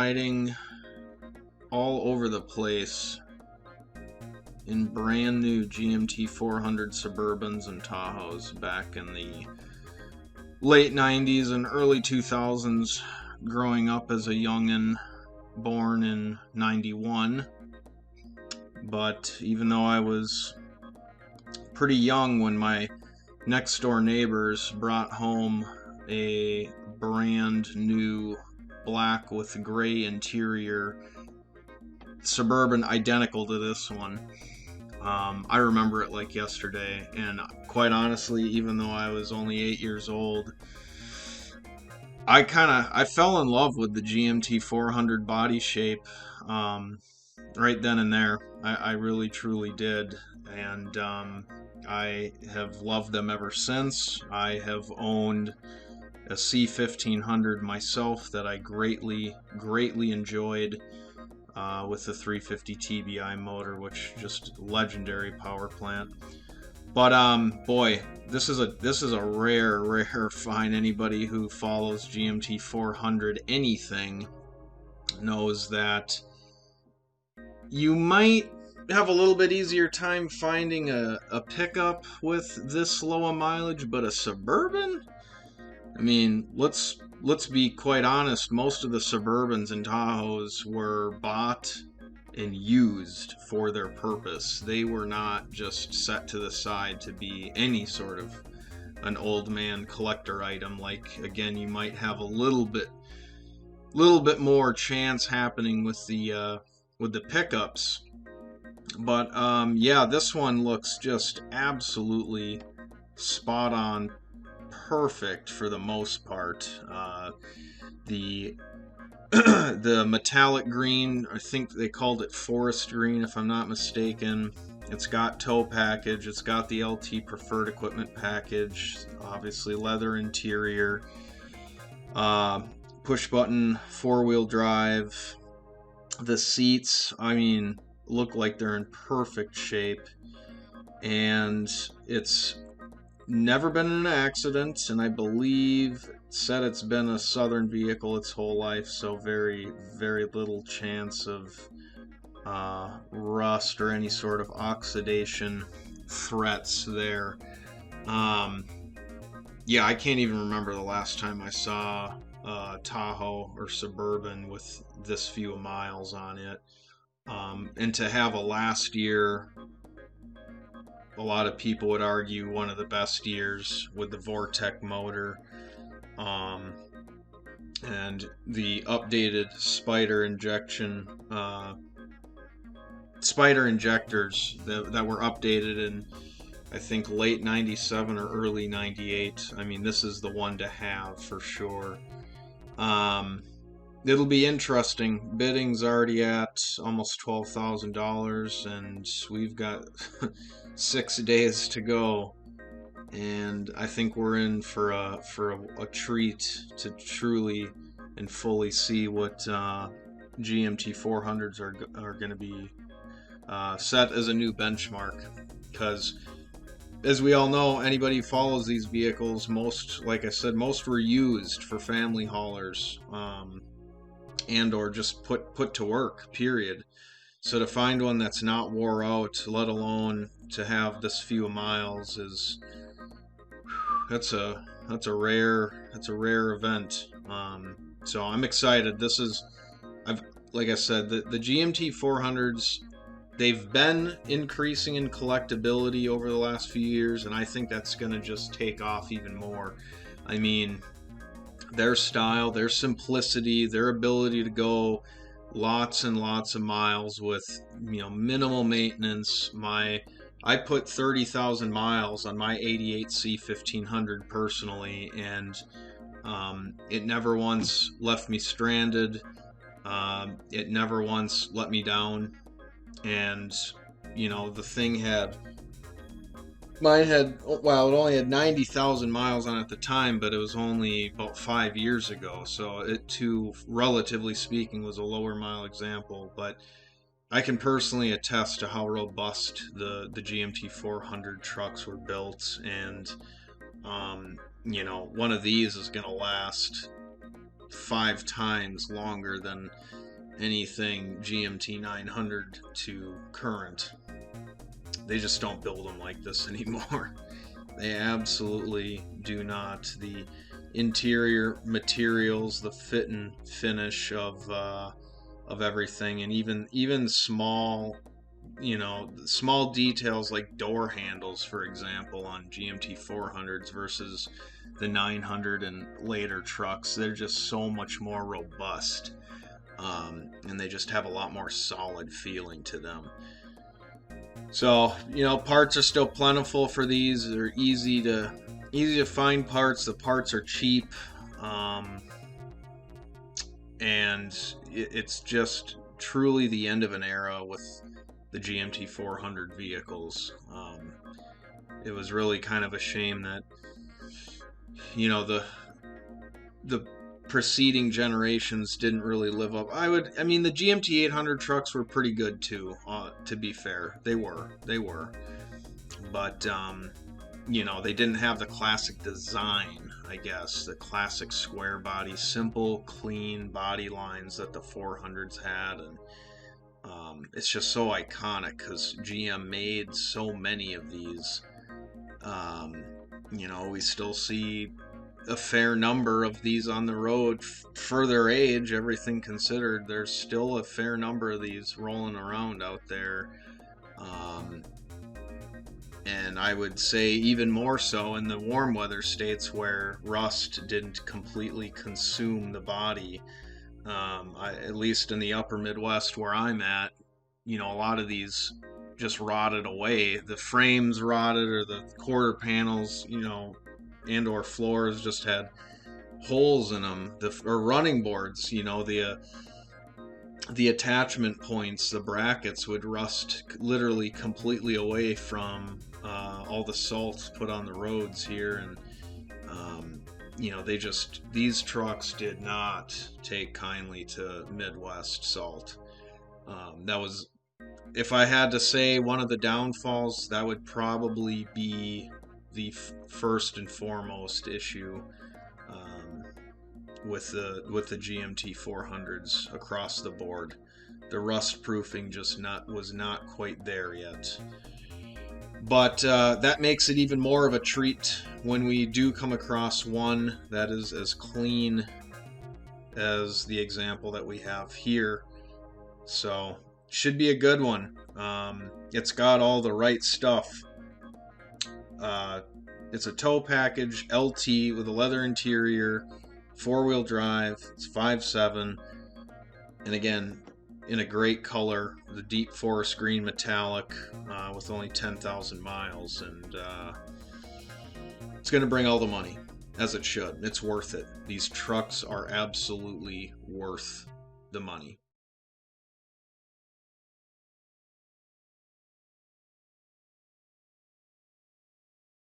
riding all over the place in brand new GMT 400 Suburbans and Tahoes back in the late 90s and early 2000s, growing up as a youngin', born in 91. But even though I was pretty young when my next door neighbors brought home a brand new black with gray interior Suburban identical to this one, I remember it like yesterday. And quite honestly, even though I was only 8 years old, I fell in love with the GMT 400 body shape right then and there. I really truly did, and I have loved them ever since. I have owned a C1500 myself that I greatly enjoyed, with the 350 TBI motor, which just legendary power plant. But boy, this is a rare find. Anybody who follows GMT 400 anything knows that you might have a little bit easier time finding a pickup with this low a mileage, but a Suburban? I mean, let's be quite honest, most of the Suburbans and Tahoes were bought and used for their purpose. They were not just set to the side to be any sort of an old man collector item. Like, again, you might have a little bit more chance happening with the pickups. But yeah, this one looks just absolutely spot on, perfect for the most part. The the metallic green, I think they called it forest green if I'm not mistaken. It's got tow package, it's got the LT preferred equipment package, obviously leather interior, push button 4-wheel drive. The seats, I mean, look like they're in perfect shape, and it's never been in an accident, and I believe said it's been a Southern vehicle its whole life, so very little chance of rust or any sort of oxidation threats there. Yeah, I can't even remember the last time I saw Tahoe or Suburban with this few miles on it. And to have a last year, a lot of people would argue one of the best years with the Vortec motor, and the updated spider injectors that were updated in, I think, late 97 or early 98. I mean, this is the one to have for sure. It'll be interesting. Bidding's already at almost $12,000, and we've got 6 days to go. And I think we're in for a treat to truly and fully see what GMT 400s are going to be set as a new benchmark. Because, as we all know, anybody who follows these vehicles, most, like I said, most were used for family haulers, and or just put to work, period. So to find one that's not wore out, let alone to have this few miles, is that's a rare event. So I'm excited. This is, like I said, the GMT 400s, they've been increasing in collectability over the last few years, and I think that's going to just take off even more. I mean, their style, their simplicity, their ability to go lots and lots of miles with, minimal maintenance. I put 30,000 miles on my 88 C1500 personally, and it never once left me stranded. It never once let me down. And, the thing it only had 90,000 miles on it at the time, but it was only about 5 years ago. So it too, relatively speaking, was a lower mile example. But I can personally attest to how robust the GMT 400 trucks were built. And, one of these is going to last 5 times longer than anything GMT 900 to current. They just don't build them like this anymore. They absolutely do not. The interior materials, the fit and finish of everything, and even small, small details like door handles, for example, on GMT 400s versus the 900 and later trucks. They're just so much more robust, and they just have a lot more solid feeling to them. So, parts are still plentiful for these. They're easy to find parts. The parts are cheap, and it's just truly the end of an era with the GMT 400 vehicles. It was really kind of a shame that the preceding generations didn't really live up. I mean, the GMT 800 trucks were pretty good too, to be fair. They were. But, they didn't have the classic design, I guess. The classic square body, simple, clean body lines that the 400s had. And it's just so iconic because GM made so many of these. We still see a fair number of these on the road for their age, everything considered. There's still a fair number of these rolling around out there, and I would say even more so in the warm weather states where rust didn't completely consume the body. At least in the upper Midwest where I'm at, a lot of these just rotted away. The frames rotted, or the quarter panels, and or floors just had holes in them, or running boards, the attachment points, the brackets would rust literally completely away from all the salt put on the roads here. And these trucks did not take kindly to Midwest salt. That was, if I had to say one of the downfalls, that would probably be the first and foremost issue with the GMT 400s across the board. The rust proofing was not quite there yet. But that makes it even more of a treat when we do come across one that is as clean as the example that we have here. So, should be a good one. It's got all the right stuff. It's a tow package, LT with a leather interior, 4-wheel drive. It's 5.7, and again, in a great color, the deep forest green metallic, with only 10,000 miles, and it's going to bring all the money, as it should. It's worth it. These trucks are absolutely worth the money.